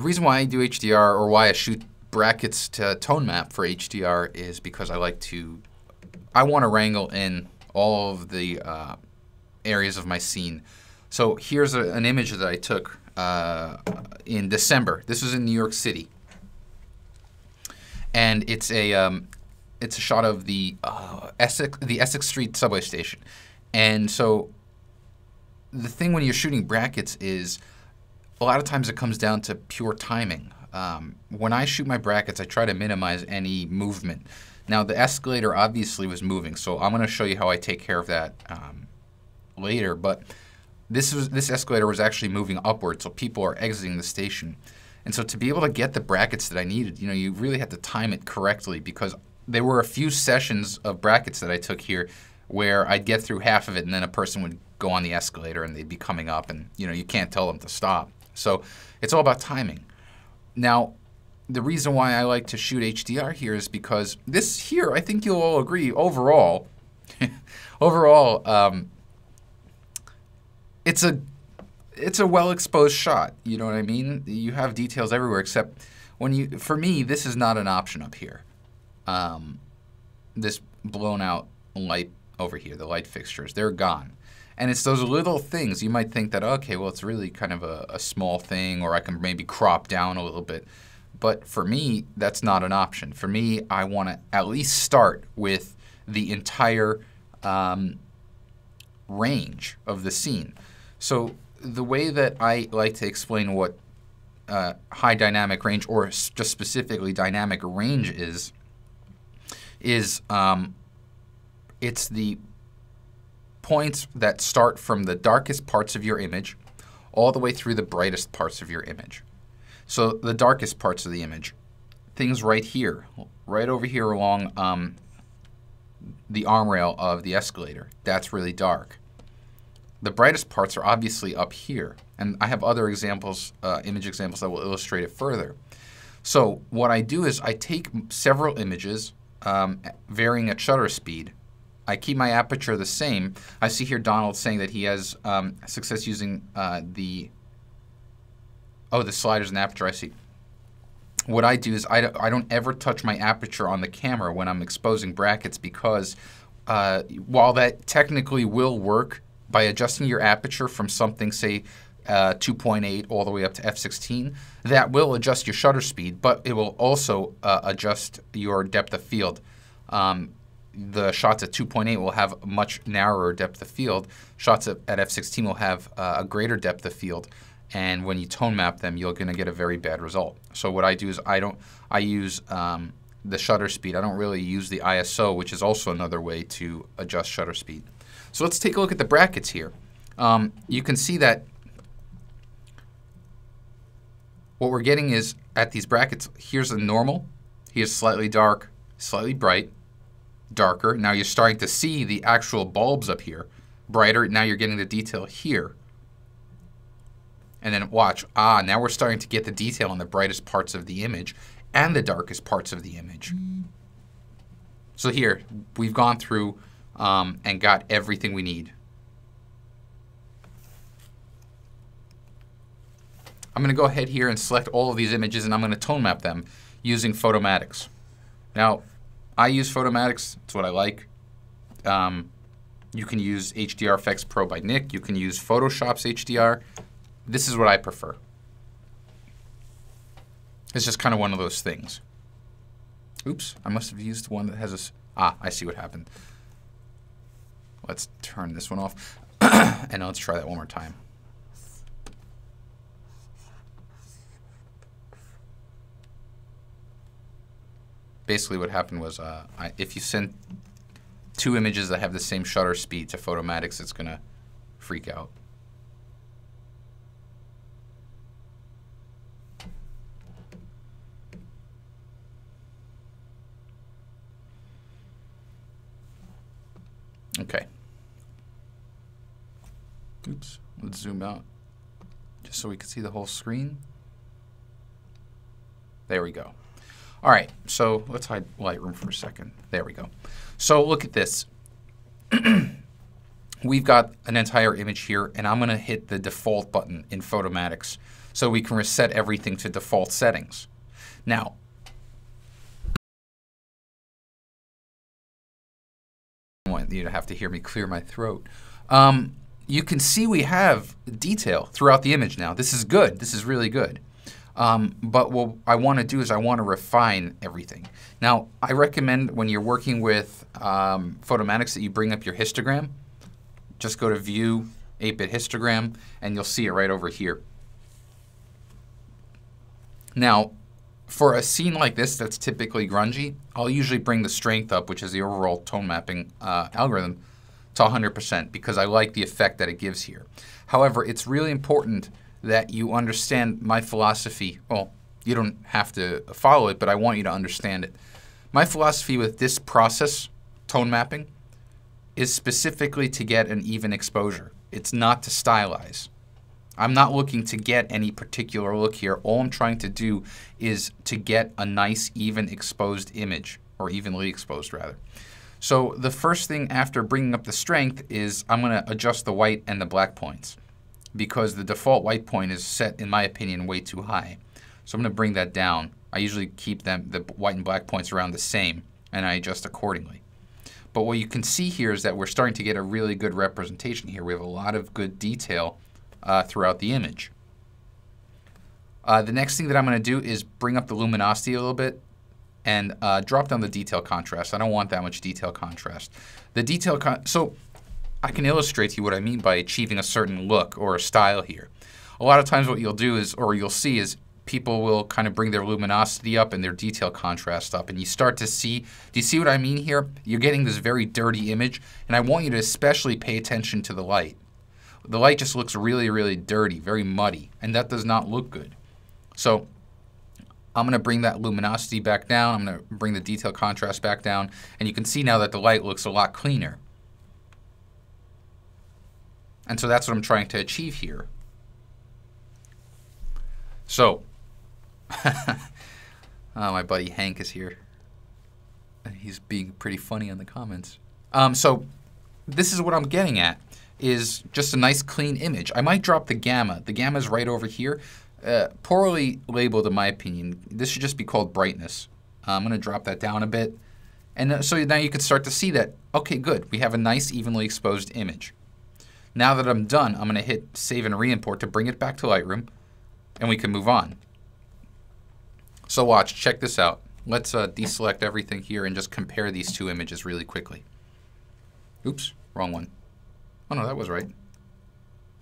reason why I do HDR, or why I shoot brackets to tone map for HDR, is because I want to wrangle in all of the areas of my scene. So here's an image that I took in December. This was in New York City, and it's a shot of the Essex Street subway station. And so the thing when you're shooting brackets is a lot of times it comes down to pure timing. When I shoot my brackets, I try to minimize any movement. Now the escalator obviously was moving, so I'm going to show you how I take care of that later. But this escalator was actually moving upward, so people are exiting the station. And so to be able to get the brackets that I needed, you really had to time it correctly, because there were a few sessions of brackets that I took here where I'd get through half of it and then a person would go on the escalator and they'd be coming up, and you can't tell them to stop. So it's all about timing. Now, the reason why I like to shoot HDR here is because this here, I think you'll all agree, overall, it's a well-exposed shot. You know what I mean? You have details everywhere, except for me, this is not an option up here. This blown out light over here, the light fixtures, they're gone. And it's those little things. You might think that, okay, well, it's really kind of a small thing, or I can maybe crop down a little bit. But for me, that's not an option. For me, I want to at least start with the entire range of the scene. So the way that I like to explain what high dynamic range, or just specifically dynamic range is it's the points that start from the darkest parts of your image all the way through the brightest parts of your image. So the darkest parts of the image, things right here, right over here along the arm rail of the escalator, that's really dark. The brightest parts are obviously up here, and I have other examples, image examples that will illustrate it further. So what I do is I take several images, varying at shutter speed. I keep my aperture the same. I see here Donald saying that he has success using the sliders and aperture. I see. What I do is I don't ever touch my aperture on the camera when I'm exposing brackets, because while that technically will work by adjusting your aperture from something, say, 2.8 all the way up to f/16, that will adjust your shutter speed, but it will also adjust your depth of field. The shots at 2.8 will have a much narrower depth of field. Shots at f/16 will have a greater depth of field, and when you tone map them, you're going to get a very bad result. So what I do is I use the shutter speed. I don't really use the ISO, which is also another way to adjust shutter speed. So let's take a look at the brackets here. You can see that what we're getting is, at these brackets, here's a normal, here's slightly dark, slightly bright, darker. Now you're starting to see the actual bulbs up here, brighter. Now you're getting the detail here. And then watch, now we're starting to get the detail on the brightest parts of the image and the darkest parts of the image. So here, we've gone through and got everything we need. I'm going to go ahead here and select all of these images, and I'm going to tone map them using Photomatics. Now, I use Photomatics. It's what I like. You can use HDR Effects Pro by Nick. You can use Photoshop's HDR. This is what I prefer. It's just kind of one of those things. Oops, I must have used one that has a... I see what happened. Let's turn this one off. And let's try that one more time. Basically what happened was if you send two images that have the same shutter speed to Photomatics, it's going to freak out. Okay. Oops. Let's zoom out just so we can see the whole screen. There we go. All right, so let's hide Lightroom for a second. There we go. So look at this. We've got an entire image here, and I'm going to hit the default button in Photomatics. so we can reset everything to default settings. Now, I want you to have to hear me clear my throat. You can see we have detail throughout the image now. This is good. This is really good. But what I want to do is I want to refine everything. Now, I recommend when you're working with Photomatix that you bring up your histogram. Just go to View, 8-bit histogram, and you'll see it right over here. Now, for a scene like this that's typically grungy, I'll usually bring the strength up, which is the overall tone mapping algorithm, to 100% because I like the effect that it gives here. However, it's really important that you understand my philosophy. Well, you don't have to follow it, but I want you to understand it. My philosophy with this process, tone mapping, is specifically to get an even exposure. It's not to stylize. I'm not looking to get any particular look here. All I'm trying to do is to get a nice, even exposed image, or evenly exposed, rather. So the first thing after bringing up the strength is I'm going to adjust the white and the black points because the default white point is set, in my opinion, way too high. So I'm going to bring that down. I usually keep them, the white and black points around the same, and I adjust accordingly. But what you can see here is that we're starting to get a really good representation here. We have a lot of good detail throughout the image. The next thing that I'm going to do is bring up the luminosity a little bit and drop down the detail contrast. I don't want that much detail contrast. The detail so I can illustrate to you what I mean by achieving a certain look or a style here. A lot of times what you'll do is, or you'll see is, people will kind of bring their luminosity up and their detail contrast up, and you start to see, do you see what I mean here? You're getting this very dirty image, and I want you to especially pay attention to the light. The light just looks really, really dirty, very muddy, and that does not look good. So I'm going to bring that luminosity back down. I'm going to bring the detail contrast back down, and you can see now that the light looks a lot cleaner. And so that's what I'm trying to achieve here. So, oh, my buddy Hank is here. He's being pretty funny in the comments. So this is what I'm getting at, is just a nice clean image. I might drop the gamma. The gamma is right over here. Poorly labeled in my opinion. This should just be called brightness. I'm going to drop that down a bit. And so now you can start to see that, okay, good. We have a nice evenly exposed image. Now that I'm done, I'm going to hit Save and Re-import to bring it back to Lightroom, and we can move on. So watch, check this out. Let's deselect everything here and just compare these two images really quickly. Oops, wrong one. Oh no, that was right.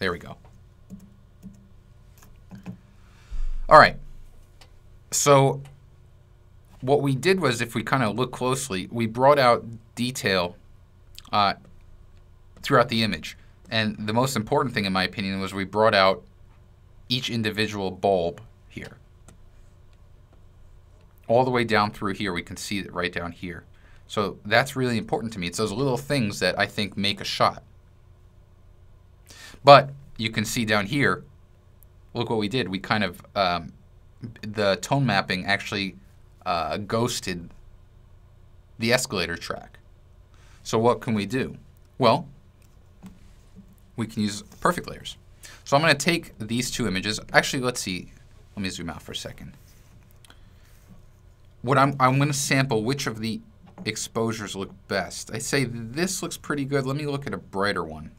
There we go. All right. So what we did was, if we kind of look closely, we brought out detail throughout the image. And the most important thing, in my opinion, was we brought out each individual bulb here. All the way down through here, we can see it right down here. So that's really important to me. It's those little things that I think make a shot. But you can see down here, look what we did. We kind of, the tone mapping actually ghosted the escalator track. So what can we do? Well, we can use perfect layers. So I'm going to take these two images. Actually, let's see. Let me zoom out for a second. What I'm going to sample which of the exposures look best. I say this looks pretty good. Let me look at a brighter one.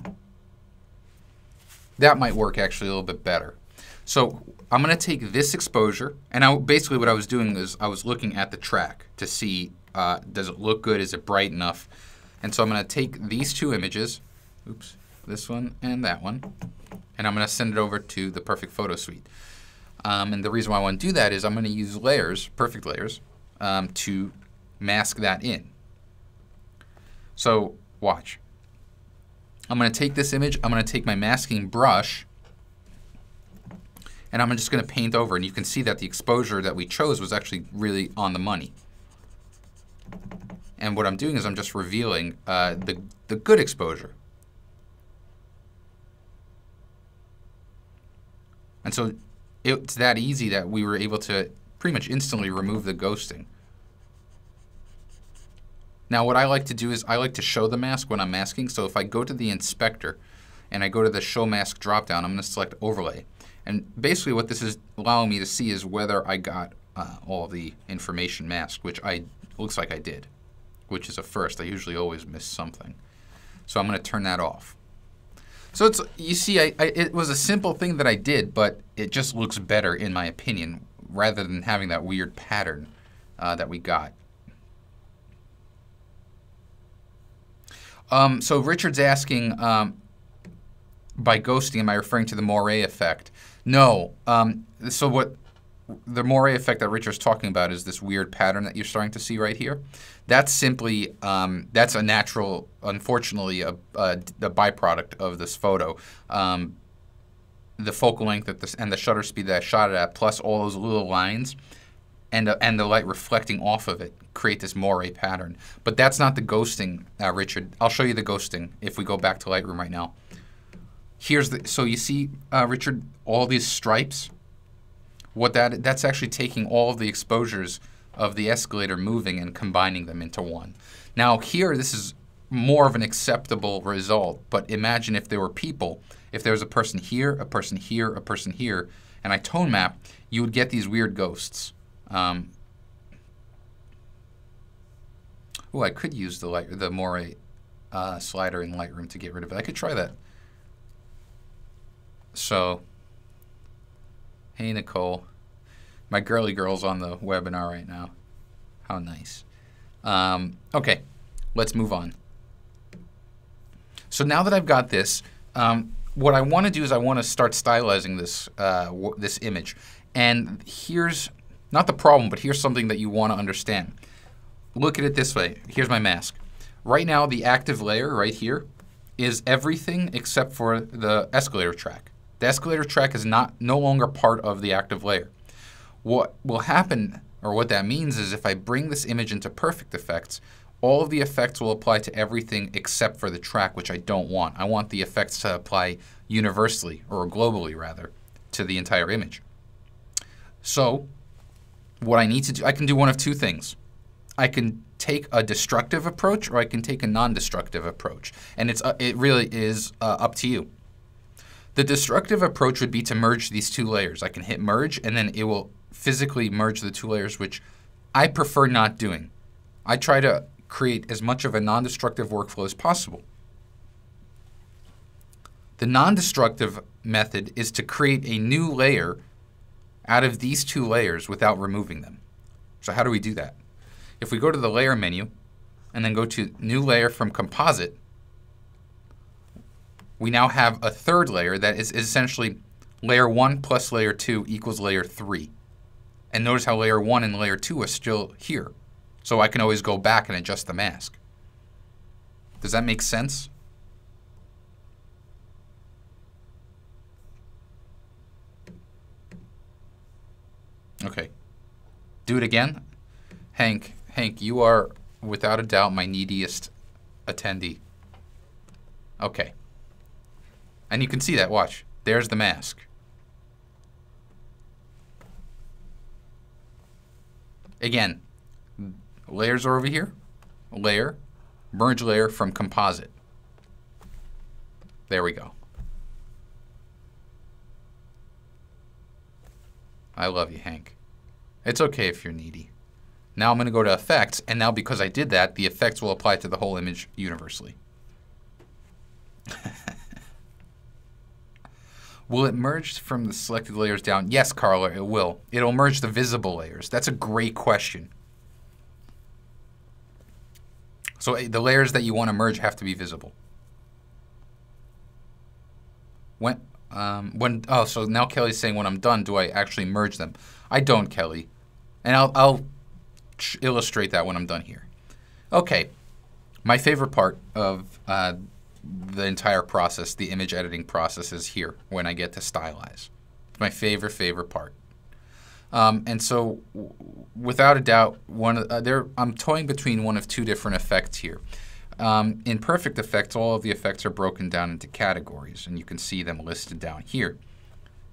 That might work actually a little bit better. So I'm going to take this exposure, and basically what I was doing is I was looking at the track to see, does it look good? Is it bright enough? And so I'm going to take these two images, oops, this one and that one, and I'm going to send it over to the Perfect Photo Suite. And the reason why I want to do that is I'm going to use layers, perfect layers, to mask that in. So watch. I'm going to take this image, I'm going to take my masking brush, and I'm just going to paint over, and you can see that the exposure that we chose was actually really on the money. And what I'm doing is I'm just revealing the good exposure. And so it's that easy that we were able to pretty much instantly remove the ghosting. Now what I like to do is I like to show the mask when I'm masking. So if I go to the inspector and I go to the show mask dropdown, I'm going to select overlay. And basically what this is allowing me to see is whether I got all the information masked, which looks like I did, which is a first. I usually always miss something. So I'm going to turn that off. So you see, it was a simple thing that I did, but it just looks better in my opinion, rather than having that weird pattern that we got. So Richard's asking, by ghosting, am I referring to the moire effect? No. So what the moire effect that Richard's talking about is this weird pattern that you're starting to see right here. That's simply, that's a natural, unfortunately, a byproduct of this photo. The focal length and the shutter speed that I shot it at, plus all those little lines, and the light reflecting off of it, create this moire pattern. But that's not the ghosting, Richard. I'll show you the ghosting if we go back to Lightroom right now. So you see, Richard, all these stripes? That's actually taking all of the exposures of the escalator moving and combining them into one. Now here, this is more of an acceptable result, but imagine if there were people, if there was a person here, a person here, a person here, and I tone map, you would get these weird ghosts. Oh, I could use the moire slider in Lightroom to get rid of it. I could try that. So, hey Nicole, my girly girl's on the webinar right now. How nice. Okay, let's move on. So now that I've got this, what I want to do is I want to start stylizing this this image. And here's not the problem, but here's something that you want to understand. Look at it this way. Here's my mask. Right now, the active layer right here is everything except for the escalator track. The escalator track is no longer part of the active layer. What will happen, or what that means, is if I bring this image into perfect effects, all of the effects will apply to everything except for the track, which I don't want. I want the effects to apply universally, or globally rather, to the entire image. So what I need to do, I can do one of two things. I can take a destructive approach, or I can take a non-destructive approach. And it really is up to you. The destructive approach would be to merge these two layers. I can hit merge, and then it will physically merge the two layers, which I prefer not doing. I try to create as much of a non-destructive workflow as possible. The non-destructive method is to create a new layer out of these two layers without removing them. So how do we do that? If we go to the layer menu and then go to new layer from composite, we now have a third layer that is essentially layer 1 plus layer 2 equals layer 3. And notice how layer 1 and layer 2 are still here. So I can always go back and adjust the mask. Does that make sense? Okay. Do it again. Hank, you are without a doubt my neediest attendee. Okay. And you can see that, watch. There's the mask. Again, layers are over here. Layer, merge layer from composite. There we go. I love you, Hank. It's okay if you're needy. Now I'm going to go to effects, and now because I did that, the effects will apply to the whole image universally. Will it merge from the selected layers down? Yes, Carla, it will. It'll merge the visible layers. That's a great question. So the layers that you want to merge have to be visible. So now Kelly's saying when I'm done, do I actually merge them? I don't, Kelly. And I'll illustrate that when I'm done here. Okay, my favorite part of the entire process, the image editing process, is here when I get to stylize. It's my favorite part. And so, without a doubt, I'm toying between one of two different effects here. In perfect effects, all of the effects are broken down into categories, and you can see them listed down here.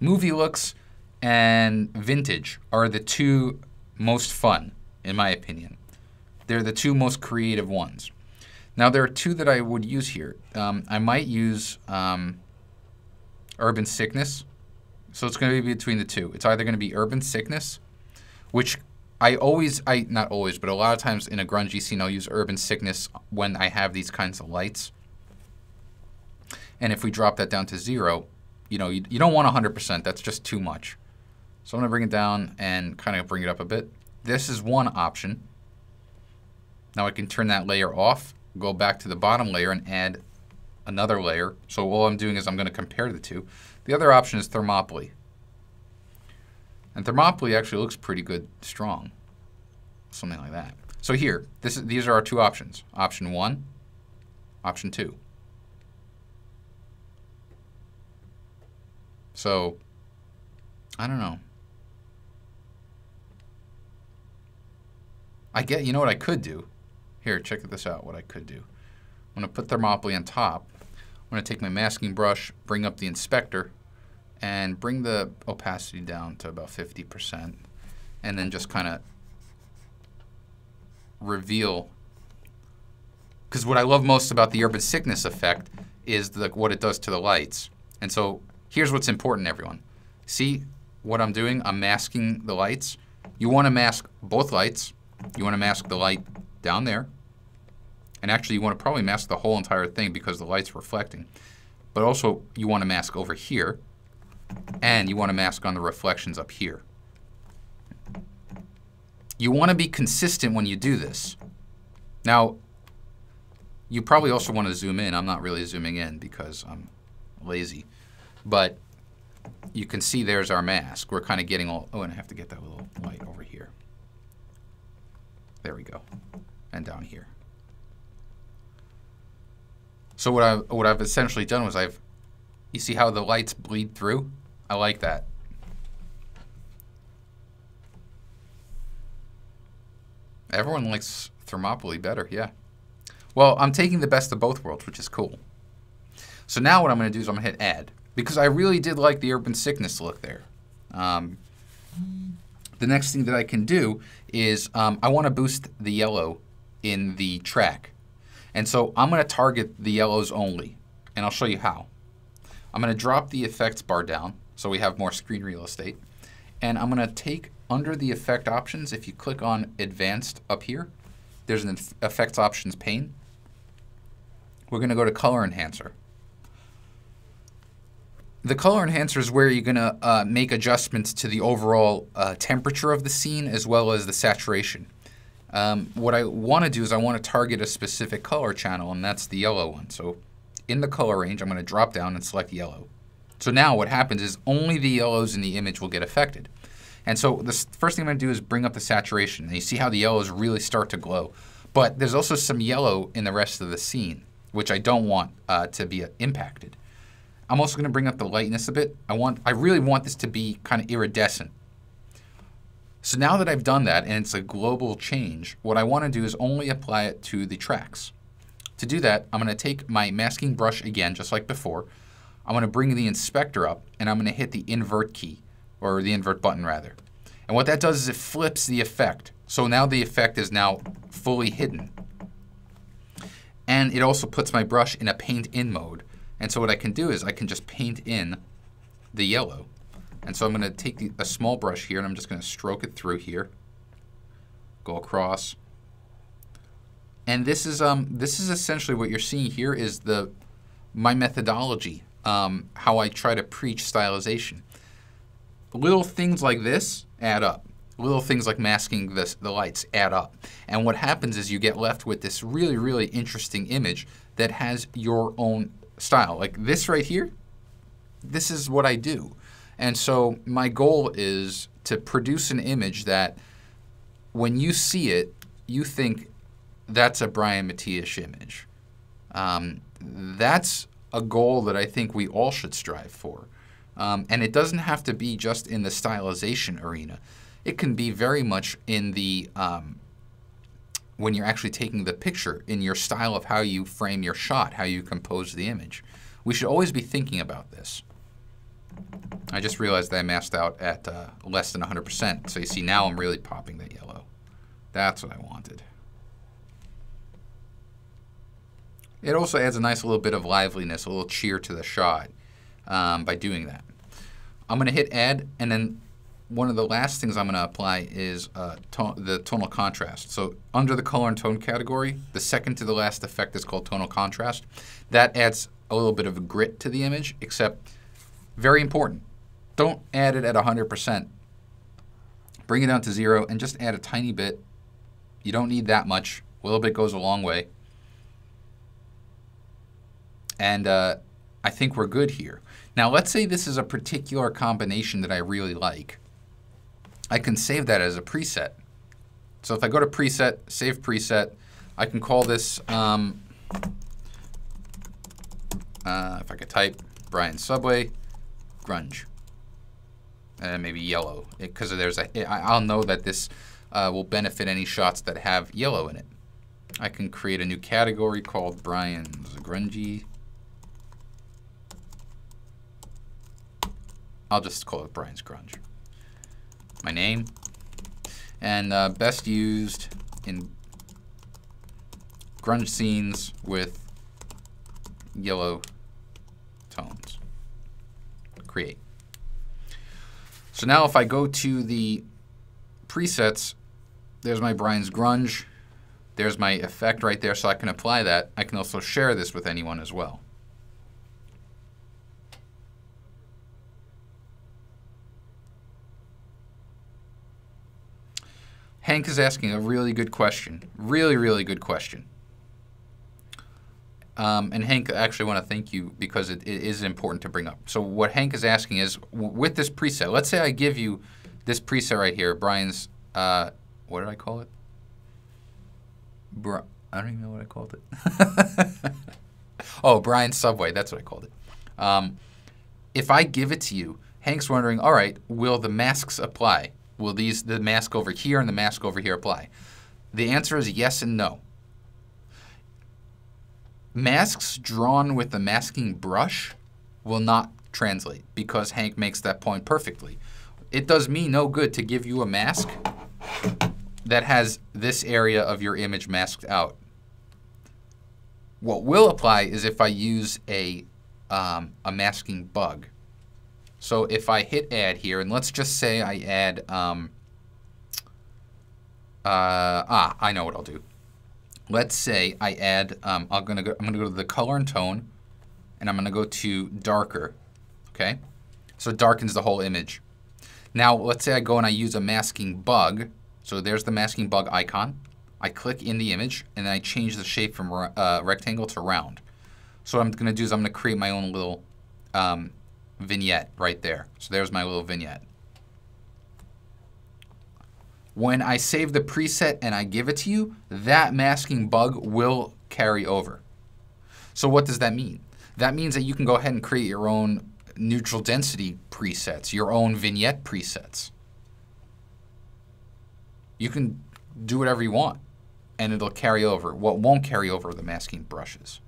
Movie looks and vintage are the two most fun, in my opinion. They're the two most creative ones. Now, there are two that I would use here. I might use Urban Sickness. So it's going to be between the two. It's either going to be Urban Sickness, which not always, but a lot of times in a grungy scene, I'll use Urban Sickness when I have these kinds of lights. And if we drop that down to 0, you know, you don't want 100%. That's just too much. So I'm going to bring it down and kind of bring it up a bit. This is one option. Now I can turn that layer off, go back to the bottom layer and add another layer. So all I'm doing is I'm going to compare the two. The other option is Thermopylae. And Thermopylae actually looks pretty good, strong. Something like that. So here, these are our two options. Option 1, option 2. So, I don't know. You know what I could do? Here, check this out, what I could do. I'm going to put Thermopylae on top. I'm going to take my masking brush, bring up the inspector, and bring the opacity down to about 50%. And then just kind of reveal. Because what I love most about the Urban Sickness effect is what it does to the lights. And so here's what's important, everyone. See what I'm doing? I'm masking the lights. You want to mask both lights. You want to mask the light down there. And actually, you want to probably mask the whole entire thing because the light's reflecting. But also, you want to mask over here. And you want to mask on the reflections up here. You want to be consistent when you do this. Now, you probably also want to zoom in. I'm not really zooming in because I'm lazy. But you can see there's our mask. We're kind of getting all... Oh, and I have to get that little light over here. There we go. And down here. So what I've essentially done was you see how the lights bleed through? I like that. Everyone likes Thermopylae better, yeah. Well, I'm taking the best of both worlds, which is cool. So now what I'm going to do is I'm going to hit Add. Because I really did like the Urban Sickness look there. The next thing that I can do is I want to boost the yellow in the track. And so I'm going to target the yellows only. And I'll show you how. I'm going to drop the effects bar down so we have more screen real estate. And I'm going to take under the effect options, if you click on Advanced up here, there's an effects options pane. We're going to go to Color Enhancer. The color enhancer is where you're going to make adjustments to the overall temperature of the scene as well as the saturation. What I want to do is I want to target a specific color channel, and that's the yellow one. So in the color range, I'm going to drop down and select yellow. So now what happens is only the yellows in the image will get affected. And so the first thing I'm going to do is bring up the saturation. And you see how the yellows really start to glow. But there's also some yellow in the rest of the scene, which I don't want to be impacted. I'm also going to bring up the lightness a bit. I really want this to be kind of iridescent. So now that I've done that, and it's a global change, what I want to do is only apply it to the tracks. To do that, I'm going to take my masking brush again, just like before. I'm going to bring the inspector up, and I'm going to hit the invert key, or the invert button rather. And what that does is it flips the effect. So now the effect is now fully hidden. And it also puts my brush in a paint in mode. And so what I can do is I can just paint in the yellow. And so I'm going to take a small brush here and I'm just going to stroke it through here. Go across. And this is essentially what you're seeing here is my methodology, how I try to preach stylization. Little things like this add up. Little things like masking the lights add up. And what happens is you get left with this really, really interesting image that has your own style. Like this right here, this is what I do. And so my goal is to produce an image that when you see it, you think that's a Brian Matiash image. That's a goal that I think we all should strive for. And it doesn't have to be just in the stylization arena. It can be very much in the when you're actually taking the picture, in your style of how you frame your shot, how you compose the image. We should always be thinking about this. I just realized that I masked out at less than 100%. So you see now I'm really popping that yellow. That's what I wanted. It also adds a nice little bit of liveliness, a little cheer to the shot by doing that. I'm going to hit add, and then one of the last things I'm going to apply is the tonal contrast. So under the color and tone category, the second to the last effect is called tonal contrast. That adds a little bit of a grit to the image, except very important. Don't add it at 100%. Bring it down to 0 and just add a tiny bit. You don't need that much. A little bit goes a long way. And I think we're good here. Now let's say this is a particular combination that I really like. I can save that as a preset. So if I go to preset, save preset, I can call this, if I could type, Brian Subway, grunge. And maybe yellow, because I'll know that this will benefit any shots that have yellow in it. I can create a new category called Brian's Grungy. I'll just call it Brian's Grunge. My name. And best used in grunge scenes with yellow tones. Create. So now if I go to the presets, there's my Brian's Grunge. There's my effect right there, so I can apply that. I can also share this with anyone as well. Hank is asking a really good question. Really, really good question. And Hank, I actually want to thank you because it is important to bring up. So what Hank is asking is, with this preset, let's say I give you this preset right here, Brian's, what did I call it? I don't even know what I called it. Oh, Brian's Subway, that's what I called it. If I give it to you, Hank's wondering, all right, will the masks apply? Will the mask over here and the mask over here apply? The answer is yes and no. Masks drawn with the masking brush will not translate because Hank makes that point perfectly. It does me no good to give you a mask that has this area of your image masked out. What will apply is if I use a masking bug. So if I hit add here, and let's just say I add, I know what I'll do. Let's say I add, I'm gonna go to the color and tone, and I'm gonna go to darker, okay? So it darkens the whole image. Now let's say I go and I use a masking bug. So there's the masking bug icon. I click in the image, and then I change the shape from rectangle to round. So what I'm gonna do is I'm gonna create my own little vignette right there. So there's my little vignette. When I save the preset and I give it to you, that masking bug will carry over. So what does that mean? That means that you can go ahead and create your own neutral density presets, your own vignette presets. You can do whatever you want, and it'll carry over. What won't carry over are the masking brushes.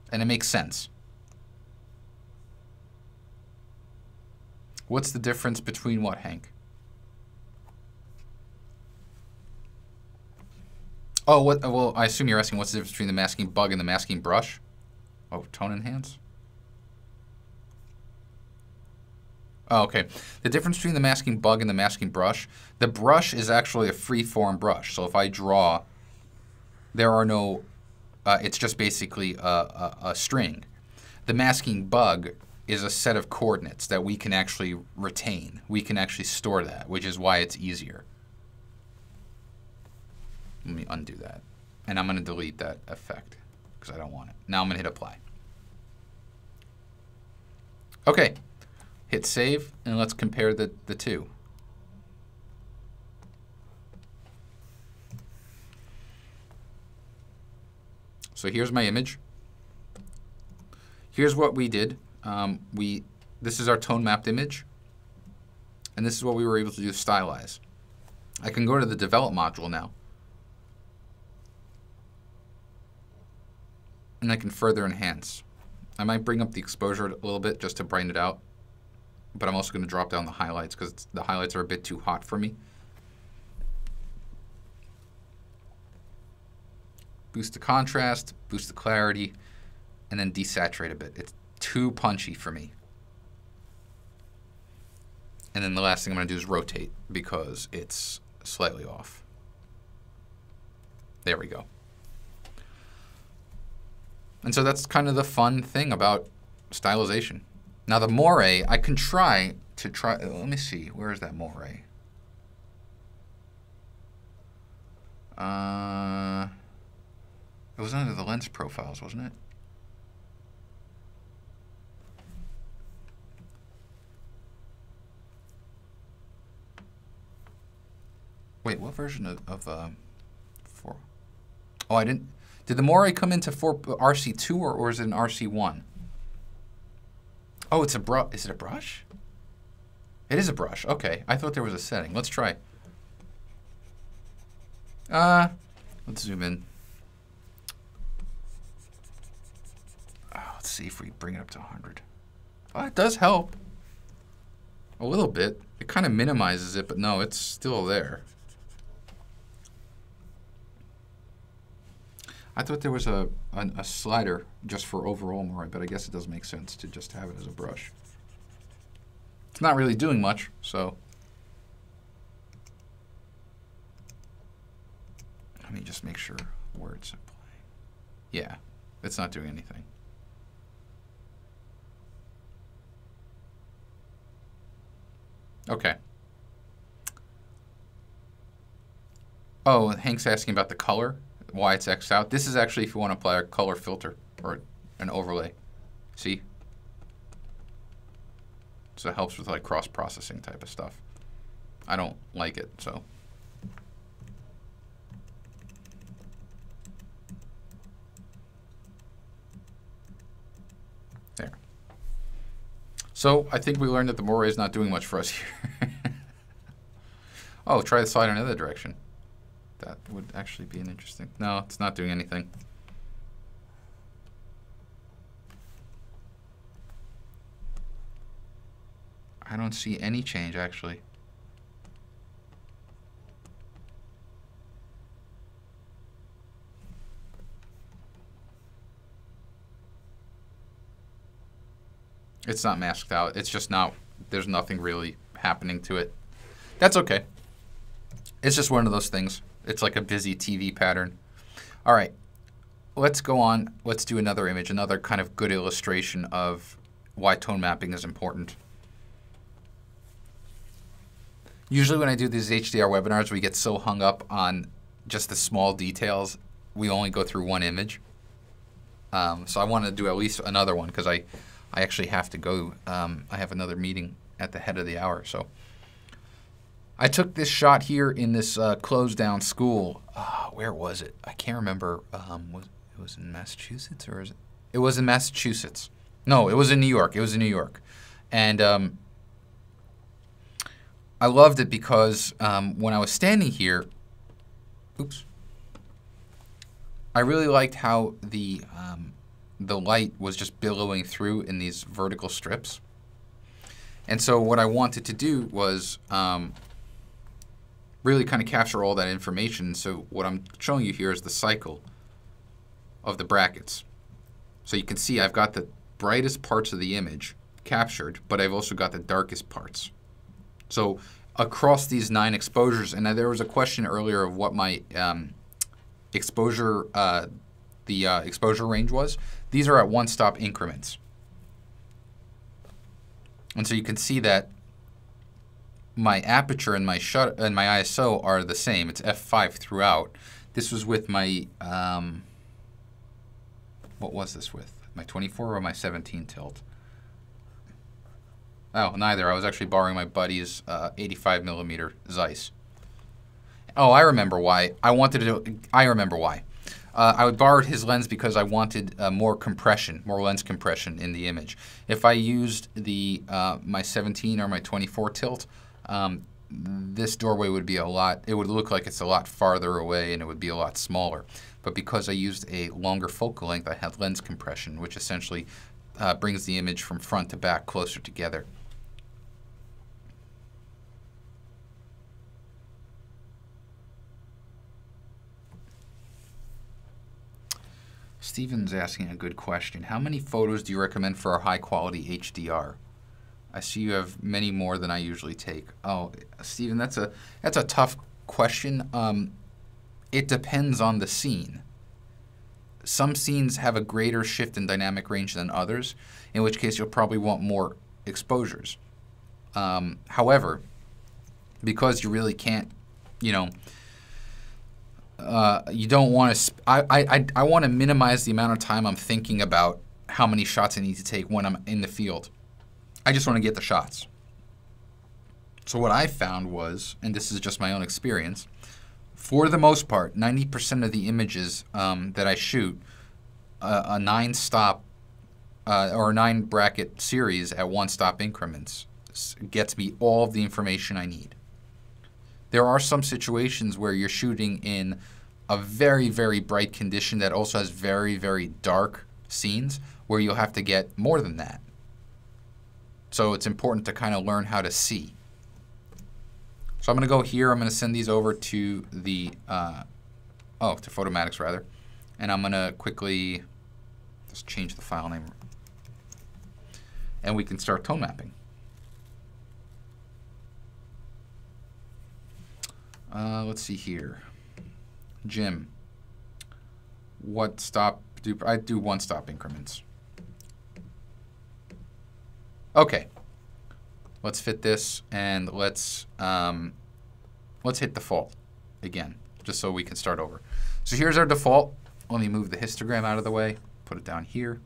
And it makes sense. What's the difference between what, Hank? Oh, what? Well, I assume you're asking what's the difference between the masking bug and the masking brush? Oh, tone enhance? Oh, okay. The difference between the masking bug and the masking brush, the brush is actually a free-form brush. So if I draw, there are no, it's just basically a string. The masking bug is a set of coordinates that we can actually retain. We can actually store that, which is why it's easier. Let me undo that. And I'm going to delete that effect because I don't want it. Now I'm going to hit apply. Okay. Hit save, and let's compare the two. So here's my image. Here's what we did. This is our tone mapped image, and this is what we were able to do stylize. I can go to the develop module now, and I can further enhance. I might bring up the exposure a little bit just to brighten it out, but I'm also going to drop down the highlights because the highlights are a bit too hot for me. Boost the contrast, boost the clarity, and then desaturate a bit. It's too punchy for me. And then the last thing I'm going to do is rotate because it's slightly off. There we go. And so that's kind of the fun thing about stylization. Now the moire, I can try, let me see, where is that moire? It was under the lens profiles, wasn't it? Wait, what version of 4? Oh, I didn't. Did the moire come into RC2 or is it an RC1? Oh, it's a brush. Is it a brush? It is a brush. Okay, I thought there was a setting. Let's try. Let's zoom in. Let's see if we bring it up to 100. Oh, it does help. A little bit. It kind of minimizes it, but no, it's still there. I thought there was a slider just for overall moire, but I guess it does make sense to just have it as a brush. It's not really doing much, so. Let me just make sure where it's applying. Yeah, it's not doing anything. Okay. Oh, Hank's asking about the color, why it's X'd out. This is actually if you want to apply a color filter or an overlay. See? So it helps with like cross-processing type of stuff. I don't like it, so. There. So I think we learned that the moire is not doing much for us here. Oh, try the slide in another direction. That would actually be an interesting. No, it's not doing anything. I don't see any change actually. It's not masked out. It's just not, there's nothing really happening to it. That's okay. It's just one of those things. It's like a busy TV pattern. All right, let's go on. Let's do another image, another kind of good illustration of why tone mapping is important. Usually when I do these HDR webinars, we get so hung up on just the small details, we only go through one image. So I want to do at least another one because I actually have to go. I have another meeting at the head of the hour. So I took this shot here in this closed down school. Where was it? I can't remember. It was in Massachusetts or is it? It was in Massachusetts. No, it was in New York. It was in New York. And I loved it because when I was standing here, oops, I really liked how the light was just billowing through in these vertical strips. And so what I wanted to do was really kind of capture all that information. So what I'm showing you here is the cycle of the brackets. So you can see I've got the brightest parts of the image captured, but I've also got the darkest parts. So across these 9 exposures, and there was a question earlier of what my exposure range was. These are at one-stop increments. And so you can see that my aperture and my ISO are the same. It's f5 throughout. This was with my, what was this with? My 24 or my 17 tilt? Oh, neither. I was actually borrowing my buddy's 85 millimeter Zeiss. Oh, I remember why. I remember why. I borrowed his lens because I wanted more compression, more lens compression in the image. If I used the my 17 or my 24 tilt, this doorway would be it would look like it's a lot farther away and it would be a lot smaller. But because I used a longer focal length, I had lens compression, which essentially brings the image from front to back closer together. Steven's asking a good question. How many photos do you recommend for a high quality HDR? I see you have many more than I usually take. Oh, Steven, that's a tough question. It depends on the scene. Some scenes have a greater shift in dynamic range than others, in which case you'll probably want more exposures. However, because you really can't, you know, you don't want to. I want to minimize the amount of time I'm thinking about how many shots I need to take when I'm in the field. I just want to get the shots. So what I found was, and this is just my own experience, for the most part, 90% of the images that I shoot, a 9-stop or a 9-bracket series at 1-stop increments gets me all of the information I need. There are some situations where you're shooting in a very, very bright condition that also has very, very dark scenes where you'll have to get more than that. So it's important to kind of learn how to see. So I'm going to go here. I'm going to send these over to the, to Photomatics rather. And I'm going to quickly just change the file name. And we can start tone mapping. Let's see here. Jim, what stop do I do? 1-stop increments. Okay, let's fit this and let's hit default again, just so we can start over. So here's our default. Let me move the histogram out of the way, put it down here.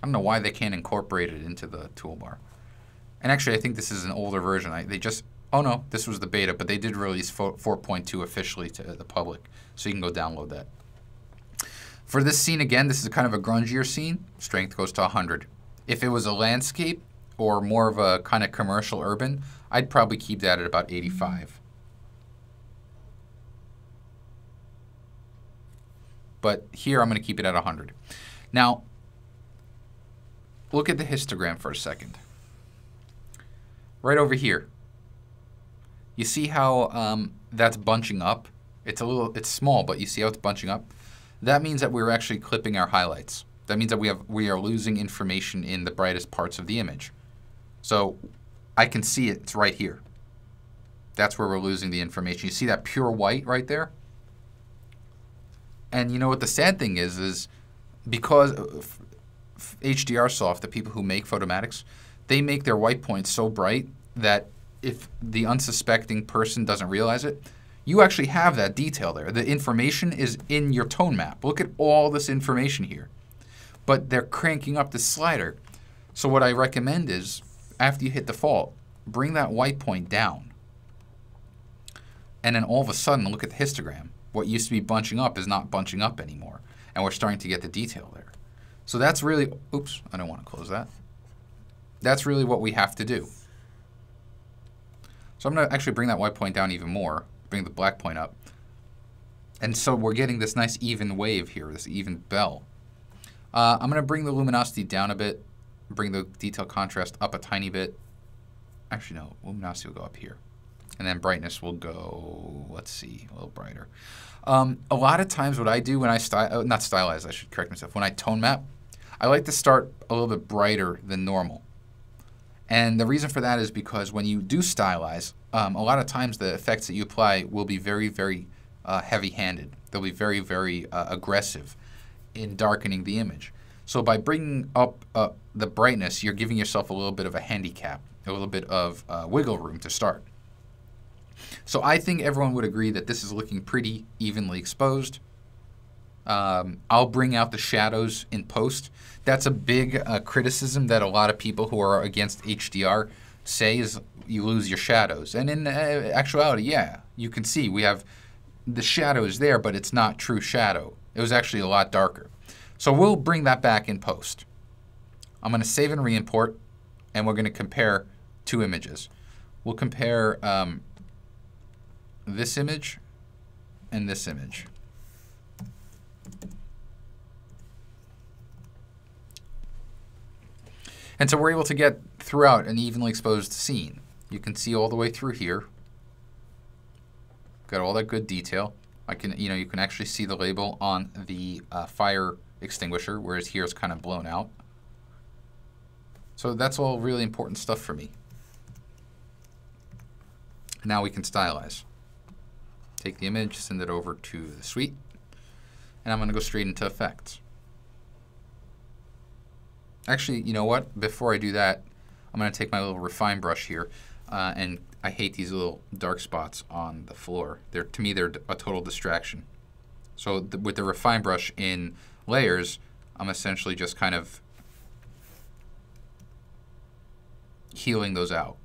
I don't know why they can't incorporate it into the toolbar. And actually, I think this is an older version. Oh no, this was the beta, but they did release 4.2 officially to the public, so you can go download that. For this scene, again, this is kind of a grungier scene. Strength goes to 100. If it was a landscape or more of a kind of commercial urban, I'd probably keep that at about 85. But here I'm going to keep it at 100. Now, look at the histogram for a second. Right over here. You see how that's bunching up? It's small, but you see how it's bunching up? That means that we're actually clipping our highlights. That means that we are losing information in the brightest parts of the image. So I can see it. It's right here. That's where we're losing the information. You see that pure white right there? And you know what the sad thing is because HDR Soft, the people who make Photomatics, they make their white points so bright that if the unsuspecting person doesn't realize it, you actually have that detail there. The information is in your tone map. Look at all this information here. But they're cranking up the slider. So what I recommend is, after you hit default, bring that white point down. And then all of a sudden, look at the histogram. What used to be bunching up is not bunching up anymore. And we're starting to get the detail there. So that's really, oops, I don't want to close that. That's really what we have to do. So I'm going to actually bring that white point down even more, bring the black point up. And so we're getting this nice even wave here, this even bell. I'm going to bring the luminosity down a bit, bring the detail contrast up a tiny bit. Actually, no, luminosity will go up here. And then brightness will go, let's see, a little brighter. A lot of times what I do when I not stylize, I should correct myself, when I tone map, I like to start a little bit brighter than normal. And the reason for that is because when you do stylize, a lot of times the effects that you apply will be very, very heavy-handed. They'll be very, very aggressive in darkening the image. So by bringing up the brightness, you're giving yourself a little bit of a handicap, a little bit of wiggle room to start. So I think everyone would agree that this is looking pretty evenly exposed. I'll bring out the shadows in post. That's a big criticism that a lot of people who are against HDR say is you lose your shadows. And in actuality, yeah, you can see we have the shadows there, but it's not true shadow. It was actually a lot darker. So we'll bring that back in post. I'm going to save and re-import, and we're going to compare two images. We'll compare this image and this image. And so we're able to get throughout an evenly exposed scene. You can see all the way through here. Got all that good detail. You can actually see the label on the fire extinguisher, whereas here it's kind of blown out. So that's all really important stuff for me. Now we can stylize. Take the image, send it over to the suite, and I'm going to go straight into effects. Actually, you know what? Before I do that, I'm going to take my little refine brush here, and I hate these little dark spots on the floor. To me, they're a total distraction. So with the refine brush in layers, I'm essentially just kind of healing those out.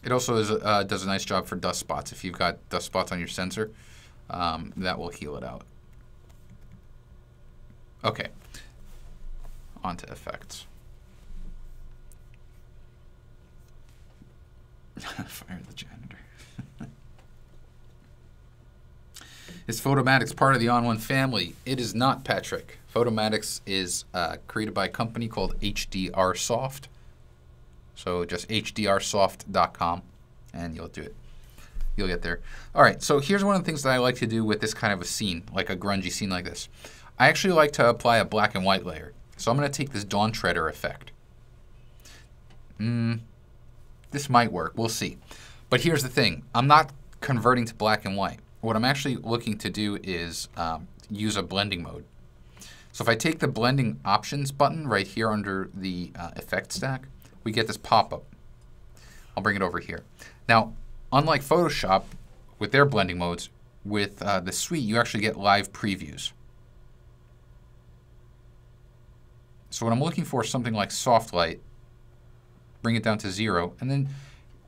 It also does a nice job for dust spots. If you've got dust spots on your sensor, that will heal it out. Okay, on to effects. Fire the janitor. Is Photomatix part of the On1 family? It is not, Patrick. Photomatix is created by a company called HDR Soft. So just hdrsoft.com, and you'll do it. You'll get there. All right, so here's one of the things that I like to do with this kind of a scene, like a grungy scene like this. I actually like to apply a black and white layer. So I'm going to take this Dawn Treader effect. This might work. We'll see. But here's the thing. I'm not converting to black and white. What I'm actually looking to do is use a blending mode. So if I take the blending options button right here under the effect stack, we get this pop-up. I'll bring it over here. Now, unlike Photoshop, with their blending modes, with the suite, you actually get live previews. So what I'm looking for is something like soft light. Bring it down to 0, and then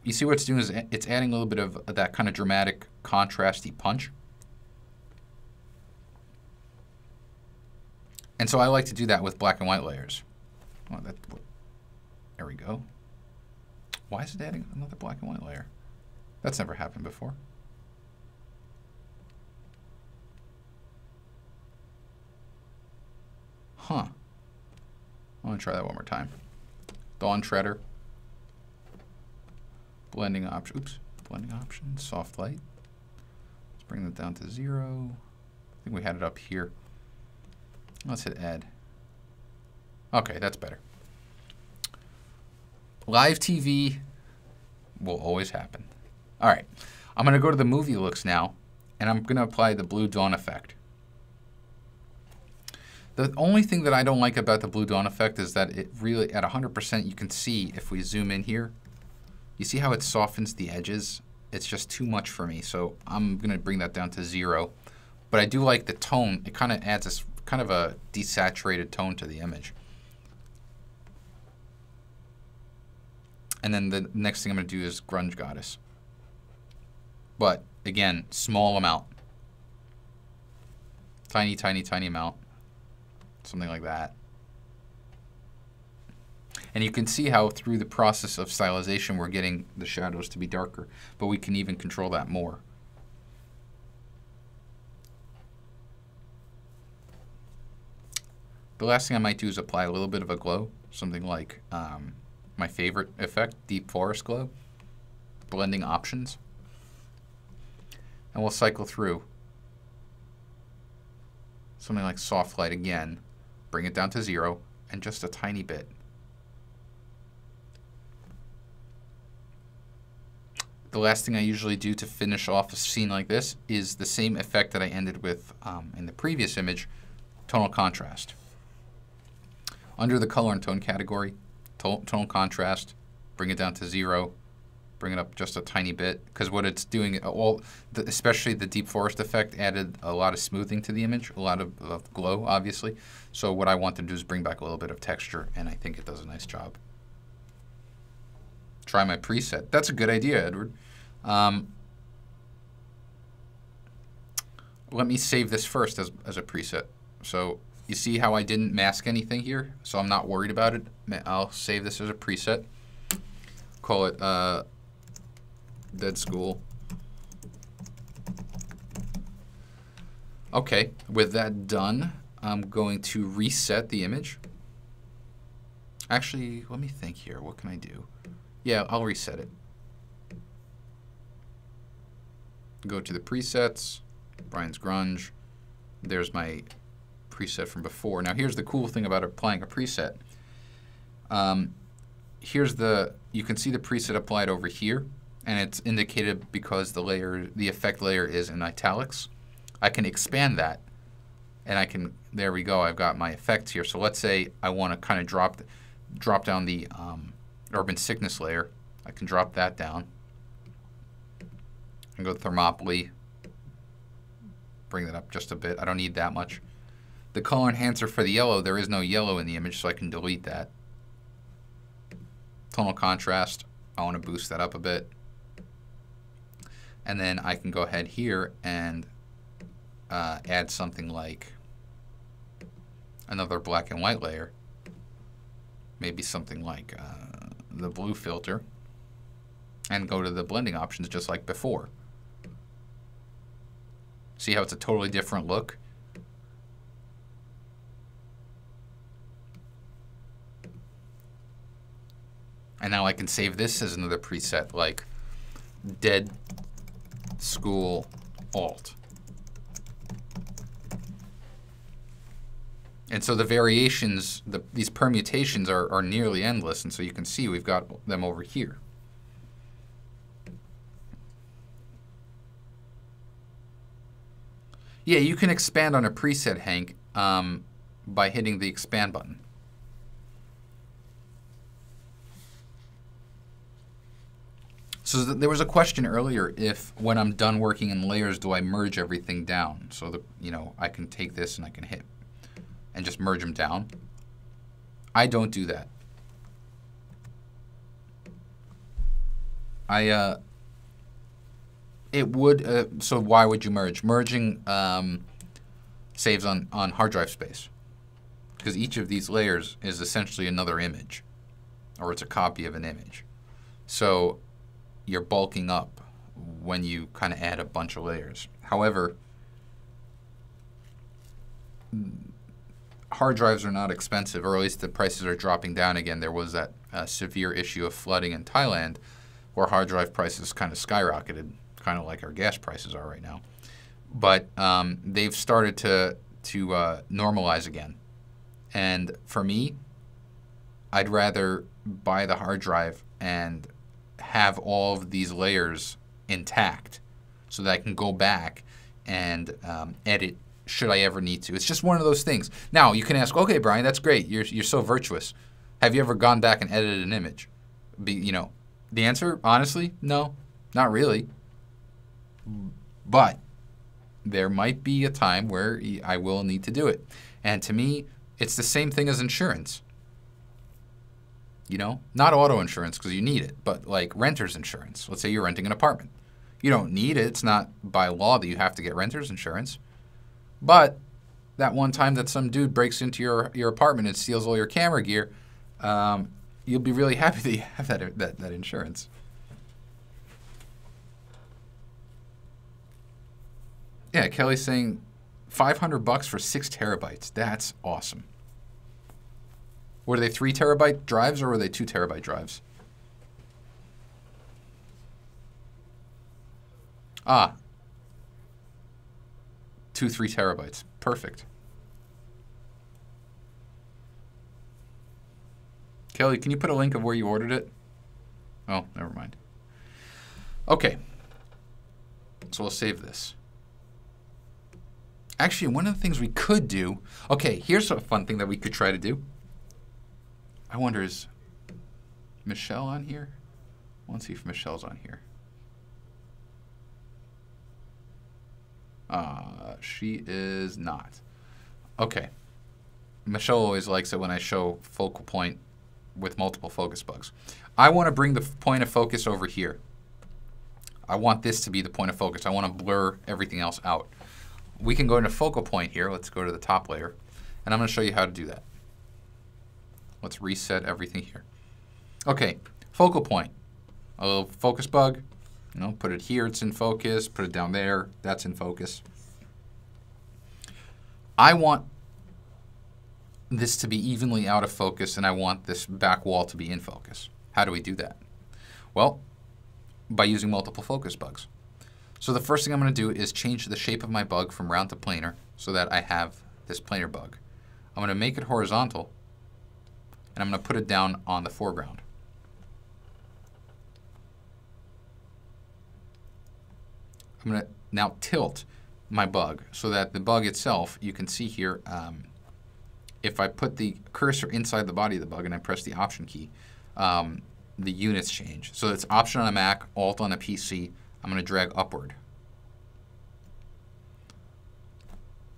you see what it's doing is it's adding a little bit of that kind of dramatic, contrasty punch. And so I like to do that with black and white layers. Oh, there we go. Why is it adding another black and white layer? That's never happened before. Huh. I want to try that one more time. Dawn Treader. Blending option. Oops. Blending options. Soft light. Let's bring that down to 0. I think we had it up here. Let's hit add. Okay, that's better. Live TV will always happen. All right. I'm going to go to the movie looks now, and I'm going to apply the Blue Dawn effect. The only thing that I don't like about the Blue Dawn effect is that it really, at 100%, you can see, if we zoom in here, you see how it softens the edges? It's just too much for me, so I'm going to bring that down to 0. But I do like the tone. It kind of adds this kind of a desaturated tone to the image. And then the next thing I'm going to do is Grunge Goddess. But, again, small amount. Tiny, tiny, tiny amount. Something like that. And you can see how through the process of stylization we're getting the shadows to be darker. But we can even control that more. The last thing I might do is apply a little bit of a glow. Something like my favorite effect, Deep Forest Glow. Blending options. And we'll cycle through. Something like soft light again. Bring it down to 0 and just a tiny bit. The last thing I usually do to finish off a scene like this is the same effect that I ended with in the previous image, tonal contrast. Under the color and tone category, tonal contrast, bring it down to 0, bring it up just a tiny bit, because what it's doing, especially the Deep Forest effect, added a lot of smoothing to the image, a lot of glow, obviously. So what I want to do is bring back a little bit of texture, and I think it does a nice job. Try my preset. That's a good idea, Edward. Let me save this first as a preset. So you see how I didn't mask anything here, so I'm not worried about it. I'll save this as a preset. Call it Dead School. Okay, with that done, I'm going to reset the image. Actually, let me think here. What can I do? Yeah, I'll reset it. Go to the presets, Brian's Grunge. There's my preset from before. Now here's the cool thing about applying a preset. You can see the preset applied over here, and it's indicated because the effect layer is in italics. I can expand that, and there we go, I've got my effects here. So let's say I want to kind of drop down the urban sickness layer. I can drop that down and go to thermopylae, bring that up just a bit. I don't need that much. The color enhancer for the yellow, there is no yellow in the image, so I can delete that. Tonal contrast, I want to boost that up a bit. And then I can go ahead here and add something like another black and white layer. Maybe something like the blue filter. And go to the blending options just like before. See how it's a totally different look? And now I can save this as another preset, like dead school alt. And so the variations, these permutations are nearly endless, and so you can see we've got them over here. Yeah, you can expand on a preset, Hank, by hitting the expand button. So there was a question earlier if when I'm done working in layers, do I merge everything down? So that, I can take this and I can hit and just merge them down. I don't do that. So why would you merge? Merging saves on hard drive space, because each of these layers is essentially another image, or it's a copy of an image. So you're bulking up when you kind of add a bunch of layers. However, hard drives are not expensive, or at least the prices are dropping down again. There was that severe issue of flooding in Thailand where hard drive prices kind of skyrocketed, kind of like our gas prices are right now. But they've started to normalize again. And for me, I'd rather buy the hard drive and have all of these layers intact so that I can go back and edit should I ever need to. It's just one of those things. Now, you can ask, okay, Brian, that's great. You're so virtuous. Have you ever gone back and edited an image? The answer, honestly, no, not really. But there might be a time where I will need to do it. And to me, it's the same thing as insurance. Not auto insurance because you need it, but like renter's insurance. Let's say you're renting an apartment. You don't need it. It's not by law that you have to get renter's insurance. But that one time that some dude breaks into your apartment and steals all your camera gear, you'll be really happy that you have that insurance. Yeah, Kelly's saying $500 for 6 terabytes. That's awesome. Were they 3 terabyte drives or were they 2 terabyte drives? Ah. 2 3 terabytes. Perfect. Kelly, can you put a link of where you ordered it? Oh, never mind. Okay. So we'll save this. Actually, one of the things we could do... Okay, here's a fun thing that we could try to do. I wonder, is Michelle on here? Let's see if Michelle's on here. She is not. Okay. Michelle always likes it when I show focal point with multiple focus bugs. I want to bring the point of focus over here. I want this to be the point of focus. I want to blur everything else out. We can go into focal point here. Let's go to the top layer. And I'm going to show you how to do that. Let's reset everything here. Okay, focal point. A little focus bug. Put it here, it's in focus. Put it down there, that's in focus. I want this to be evenly out of focus, and I want this back wall to be in focus. How do we do that? Well, by using multiple focus bugs. So the first thing I'm going to do is change the shape of my bug from round to planar so that I have this planar bug. I'm going to make it horizontal, and I'm going to put it down on the foreground. I'm going to now tilt my bug so that the bug itself, you can see here, if I put the cursor inside the body of the bug and I press the Option key, the units change. So it's Option on a Mac, Alt on a PC. I'm going to drag upward.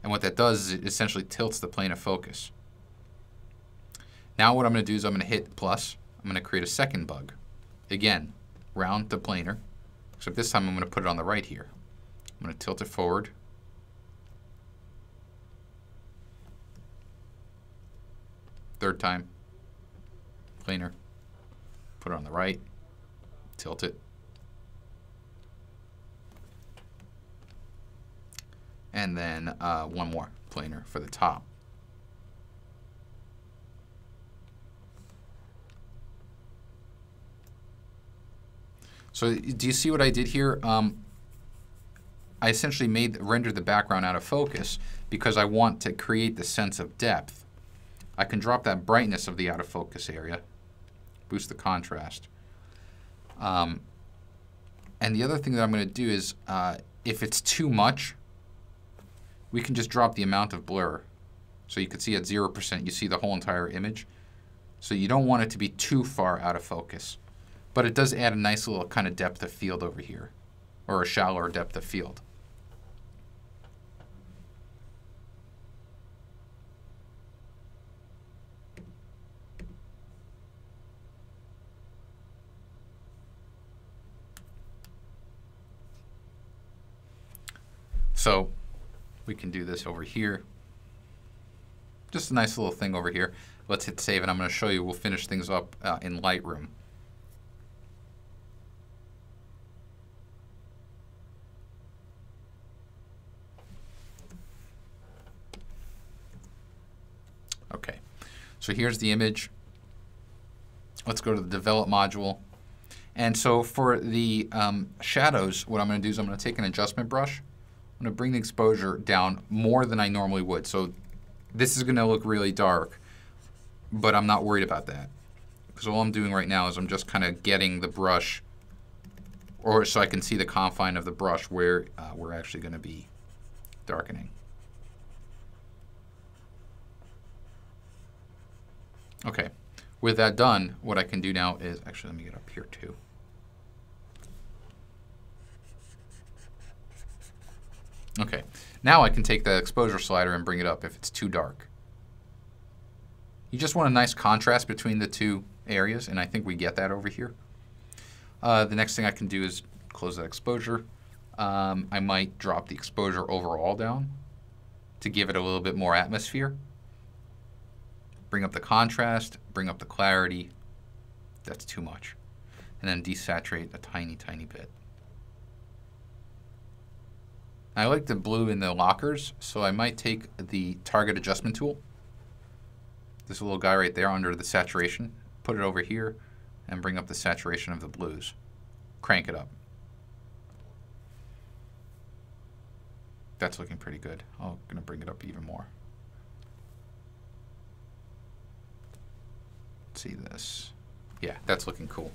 And what that does is it essentially tilts the plane of focus. Now what I'm going to do is I'm going to hit plus. I'm going to create a second bug. Again, round to planar, except this time I'm going to put it on the right here. I'm going to tilt it forward. Third time, planar, put it on the right, tilt it. And then one more planar for the top. So do you see what I did here? I essentially rendered the background out of focus because I want to create the sense of depth. I can drop that brightness of the out of focus area, boost the contrast. And the other thing that I'm going to do is if it's too much, we can just drop the amount of blur. So you can see at 0%, you see the whole entire image. So you don't want it to be too far out of focus. But it does add a nice little kind of depth of field over here, or a shallower depth of field. So we can do this over here. Just a nice little thing over here. Let's hit save, and I'm going to show you. We'll finish things up in Lightroom. Okay, so here's the image. Let's go to the Develop module. And so for the shadows, what I'm going to do is I'm going to take an adjustment brush. I'm going to bring the exposure down more than I normally would. So this is going to look really dark, but I'm not worried about that. Because all I'm doing right now is I'm just kind of getting the brush, or so I can see the confine of the brush where we're actually going to be darkening. Okay, with that done, what I can do now is, actually let me get up here too. Okay, now I can take the exposure slider and bring it up if it's too dark. You just want a nice contrast between the two areas, and I think we get that over here. The next thing I can do is close that exposure. I might drop the exposure overall down to give it a little bit more atmosphere. Bring up the contrast, bring up the clarity. That's too much. And then desaturate a tiny, tiny bit. I like the blue in the lockers, so I might take the target adjustment tool, this little guy right there under the saturation, put it over here, and bring up the saturation of the blues. Crank it up. That's looking pretty good. I'm going to bring it up even more. Let's see this. Yeah, that's looking cool.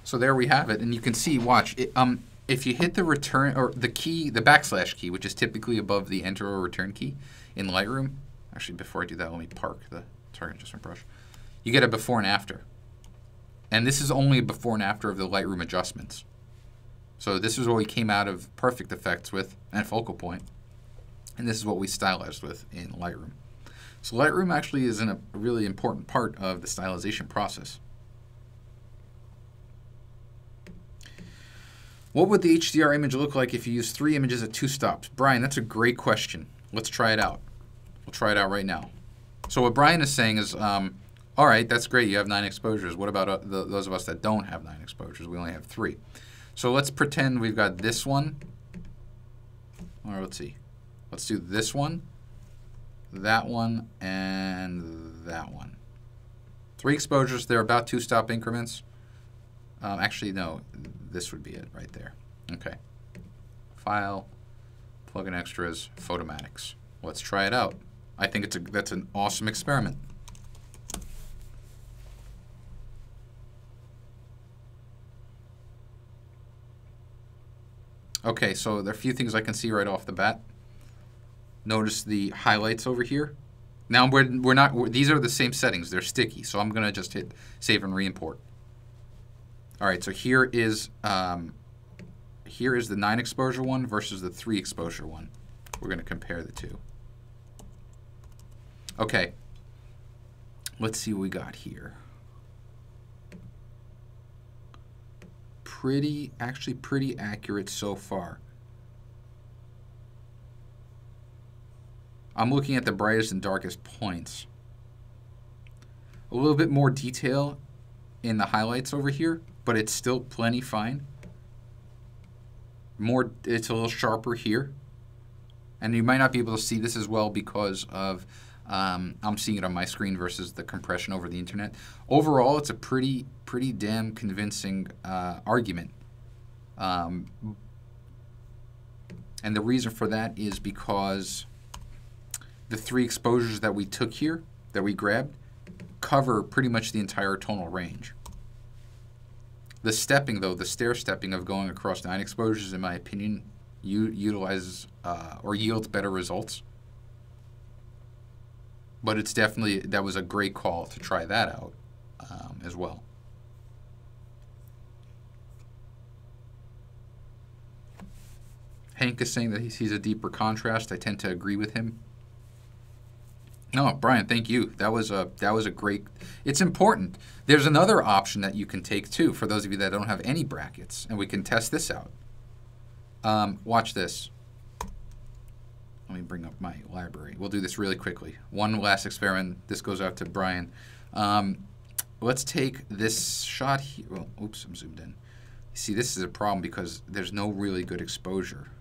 So there we have it, and you can see, watch, it, if you hit the return, or the key, the backslash key, which is typically above the enter or return key in Lightroom. Actually, before I do that, let me park the target adjustment brush. You get a before and after. And this is only a before and after of the Lightroom adjustments. So this is what we came out of Perfect Effects with and Focal Point. And this is what we stylized with in Lightroom. So Lightroom actually is a really important part of the stylization process. What would the HDR image look like if you use 3 images at 2 stops? Brian, that's a great question. Let's try it out. We'll try it out right now. So what Brian is saying is, all right, that's great. You have 9 exposures. What about those of us that don't have 9 exposures? We only have 3. So let's pretend we've got this one. Or let's see. Let's do this one, that one, and that one. 3 exposures. They're about 2-stop increments. Actually, no. This would be it right there. Okay. File, plug in extras, Photomatics. Let's try it out. I think that's an awesome experiment. Okay, so there are a few things I can see right off the bat. Notice the highlights over here. Now these are the same settings. They're sticky, so I'm gonna just hit save and re-import. All right, so here is the 9 exposure one versus the 3 exposure one. We're gonna compare the two. Okay, let's see what we got here. Actually pretty accurate so far. I'm looking at the brightest and darkest points. A little bit more detail in the highlights over here, but it's still plenty fine. It's a little sharper here. And you might not be able to see this as well because of I'm seeing it on my screen versus the compression over the internet. Overall, it's a pretty damn convincing argument. And the reason for that is because the 3 exposures that we took here, that we grabbed, cover pretty much the entire tonal range. The stepping, though, the stair stepping of going across 9 exposures, in my opinion, utilizes or yields better results. But it's definitely, that was a great call to try that out as well. Hank is saying that he sees a deeper contrast. I tend to agree with him. No, Brian, thank you. That was a great. It's important. There's another option that you can take too for those of you that don't have any brackets, and we can test this out. Watch this. Let me bring up my library. We'll do this really quickly. One last experiment. This goes out to Brian. Let's take this shot here. Well, oops, I'm zoomed in. See, this is a problem because there's no really good exposure.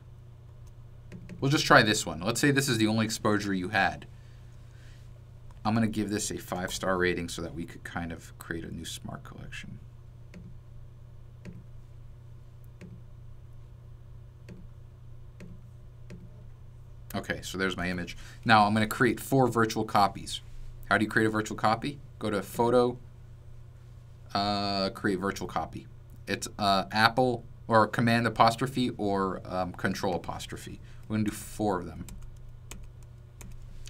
We'll just try this one. Let's say this is the only exposure you had. I'm going to give this a 5-star rating so that we could kind of create a new smart collection. Okay, so there's my image. Now I'm going to create 4 virtual copies. How do you create a virtual copy? Go to Photo, create virtual copy. It's Apple or Command apostrophe or Control apostrophe. We're going to do 4 of them.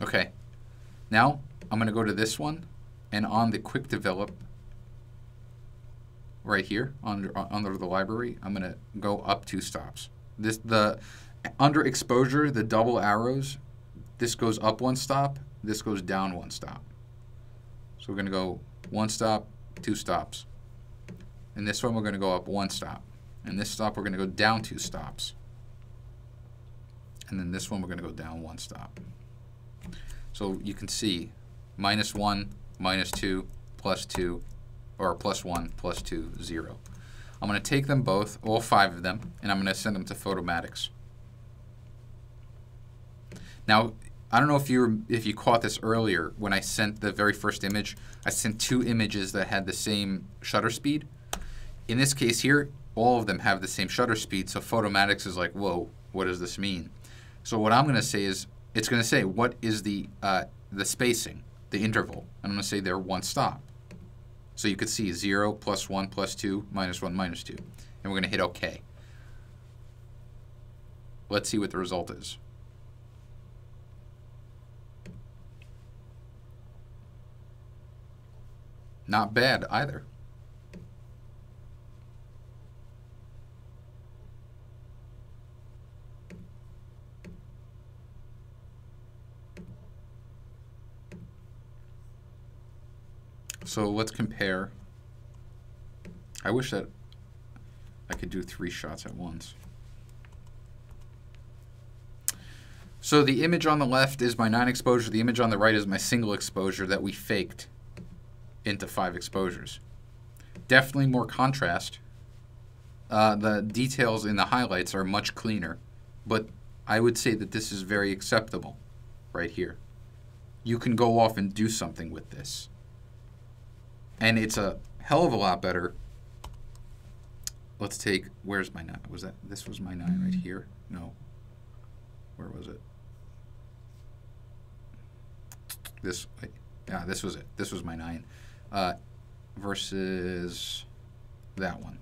Okay. Now I'm going to go to this one, and on the Quick Develop right here under the library, I'm going to go up 2 stops. Under exposure, the double arrows, this goes up 1 stop, this goes down 1 stop. So we're going to go 1 stop, 2 stops. In this one, we're going to go up 1 stop. In this stop, we're going to go down 2 stops. And then this one, we're going to go down 1 stop. So you can see -1, -2, +2, or +1, +2, 0. I'm going to take them both, all 5 of them, and I'm going to send them to Photomatics. Now, I don't know if you caught this earlier when I sent the very first image. I sent 2 images that had the same shutter speed. In this case here, all of them have the same shutter speed, so Photomatics is like, whoa, what does this mean? So what I'm going to say is, it's going to say what is the spacing, the interval. And I'm going to say they're 1 stop. So you could see 0, +1, +2, -1, -2. And we're going to hit OK. Let's see what the result is. Not bad either. So let's compare. I wish that I could do 3 shots at once. So the image on the left is my 9 exposure. The image on the right is my single exposure that we faked into 5 exposures. Definitely more contrast. The details in the highlights are much cleaner, but I would say that this is very acceptable right here. You can go off and do something with this. And it's a hell of a lot better. Let's take, where's my 9? This was my 9 right here? No. Where was it? This, yeah, this was it. This was my 9. Versus that one.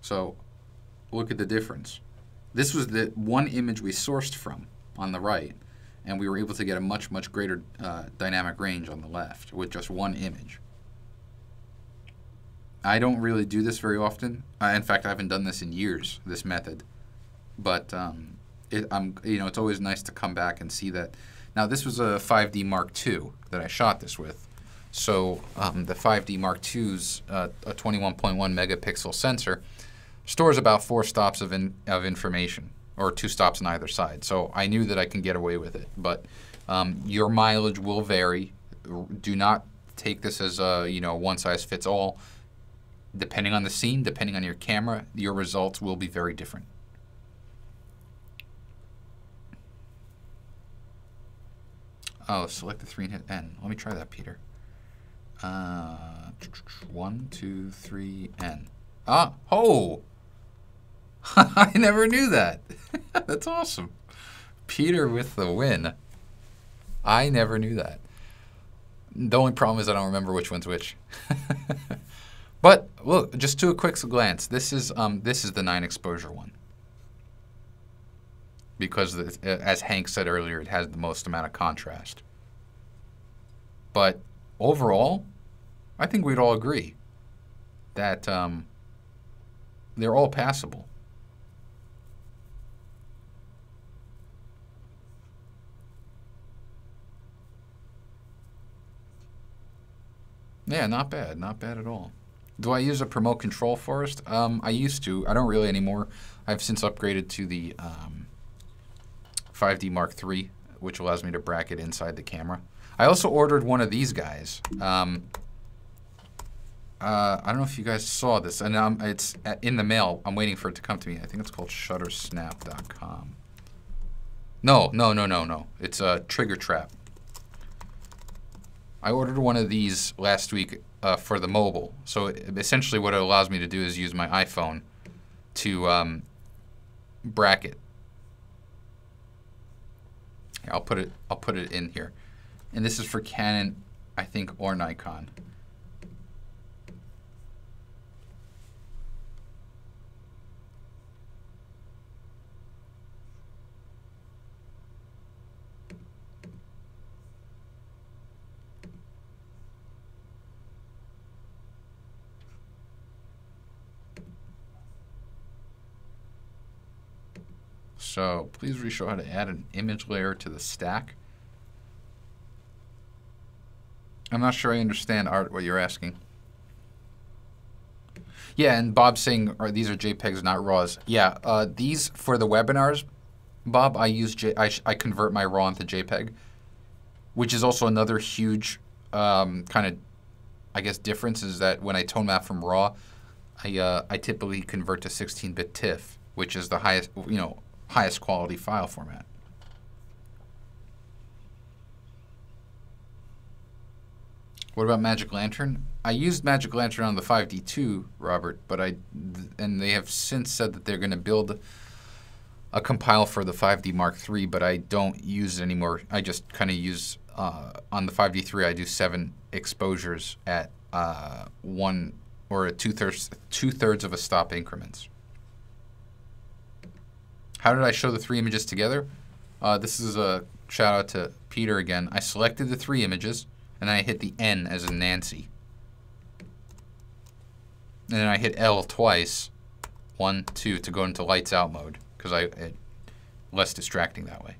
So look at the difference. This was the one image we sourced from on the right, and we were able to get a much, much greater dynamic range on the left with just one image. I don't really do this very often. In fact, I haven't done this in years, this method. But it's always nice to come back and see that. Now, this was a 5D Mark II that I shot this with. So the 5D Mark II's a 21.1 megapixel sensor stores about 4 stops of information, or 2 stops on either side. So I knew that I can get away with it. But your mileage will vary. Do not take this as a one size fits all. Depending on the scene, depending on your camera, your results will be very different. Oh, select the 3 and hit N. Let me try that, Peter. 1, 2, 3, N. Ah, oh! I never knew that. That's awesome. Peter with the win. I never knew that. The only problem is I don't remember which one's which. But look, just to a quick glance, this is the 9 exposure one. Because, as Hank said earlier, it has the most amount of contrast. But overall, I think we'd all agree that they're all passable. Yeah, not bad. Not bad at all. Do I use a Promote Control Forest? I used to. I don't really anymore. I've since upgraded to the 5D Mark III, which allows me to bracket inside the camera. I also ordered one of these guys. I don't know if you guys saw this, and it's in the mail. I'm waiting for it to come to me. I think it's called shuttersnap.com. No. It's a Trigger Trap. I ordered one of these last week for the mobile. So essentially what it allows me to do is use my iPhone to bracket. I'll put it in here. And this is for Canon, I think, or Nikon. So please re-show how to add an image layer to the stack. I'm not sure I understand, Art, what you're asking. Yeah, and Bob's saying these are JPEGs, not RAWs. Yeah, these for the webinars, Bob, I use I convert my RAW into JPEG, which is also another huge kind of, I guess, difference is that when I tone map from RAW, I typically convert to 16-bit TIFF, which is the highest, highest quality file format. What about Magic Lantern? I used Magic Lantern on the 5D2, Robert, but and they have since said that they're going to build a compile for the 5D Mark III, but I don't use it anymore. I just kind of use, on the 5D3, I do 7 exposures at 1 or two-thirds of a stop increments. How did I show the 3 images together? This is a shout out to Peter again. I selected the 3 images, and then I hit the N as in Nancy. And then I hit L twice, 1, 2, to go into lights out mode, because it's less distracting that way.